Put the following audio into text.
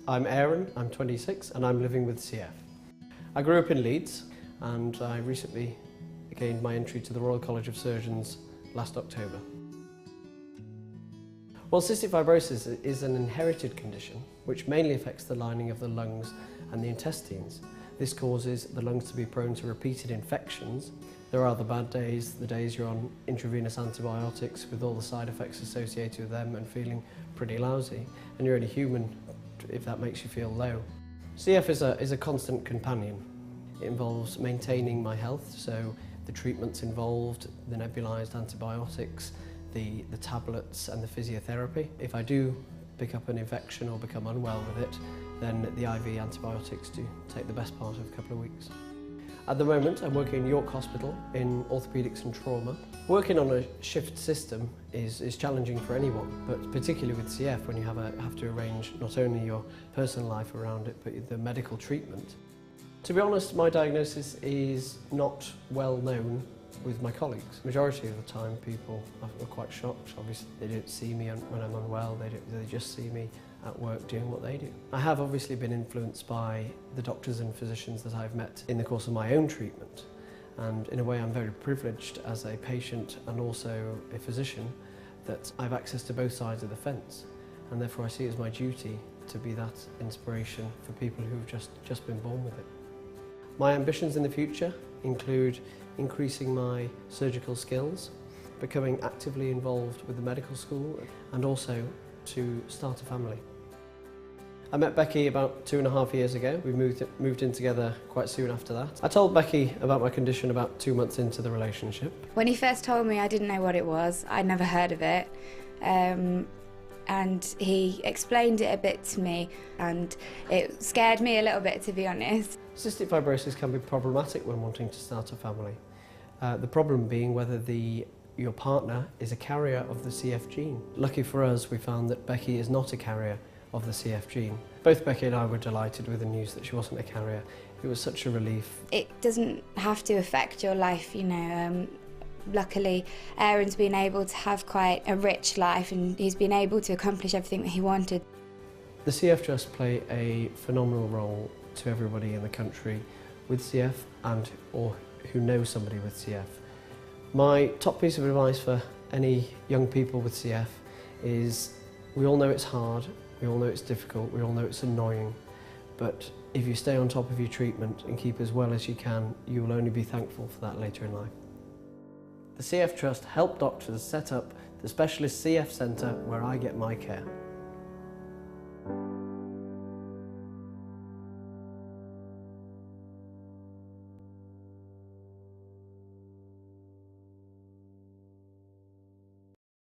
I'm Aaron, I'm 26 and I'm living with CF. I grew up in Leeds and I recently gained my entry to the Royal College of Surgeons last October. Well, cystic fibrosis is an inherited condition which mainly affects the lining of the lungs and the intestines. This causes the lungs to be prone to repeated infections. There are the bad days, the days you're on intravenous antibiotics with all the side effects associated with them and feeling pretty lousy, and you're only human if that makes you feel low. CF is a constant companion. It involves maintaining my health, so the treatments involved, the nebulized antibiotics, the tablets and the physiotherapy. If I do pick up an infection or become unwell with it, then the IV antibiotics do take the best part of a couple of weeks. At the moment, I'm working in York Hospital in orthopaedics and trauma. Working on a shift system is challenging for anyone, but particularly with CF when you have to arrange not only your personal life around it, but the medical treatment. To be honest, my diagnosis is not well known with my colleagues. Majority of the time people are quite shocked. Obviously they don't see me when I'm unwell, they just see me at work doing what they do. I have obviously been influenced by the doctors and physicians that I've met in the course of my own treatment, and in a way I'm very privileged as a patient and also a physician that I have access to both sides of the fence, and therefore I see it as my duty to be that inspiration for people who've just been born with it. My ambitions in the future include increasing my surgical skills, becoming actively involved with the medical school, and also to start a family. I met Becky about 2.5 years ago. We moved in together quite soon after that. I told Becky about my condition about 2 months into the relationship. When he first told me, I didn't know what it was. I'd never heard of it. And he explained it a bit to me, and it scared me a little bit, to be honest. Cystic fibrosis can be problematic when wanting to start a family. The problem being whether your partner is a carrier of the CF gene. Lucky for us, we found that Becky is not a carrier of the CF gene. Both Becky and I were delighted with the news that she wasn't a carrier. It was such a relief. It doesn't have to affect your life, you know. Luckily, Aaron's been able to have quite a rich life and he's been able to accomplish everything that he wanted. The CF Trust play a phenomenal role to everybody in the country with CF or who know somebody with CF. My top piece of advice for any young people with CF is we all know it's hard, we all know it's difficult, we all know it's annoying, but if you stay on top of your treatment and keep as well as you can, you will only be thankful for that later in life. The CF Trust help doctors set up the specialist CF centre where I get my care.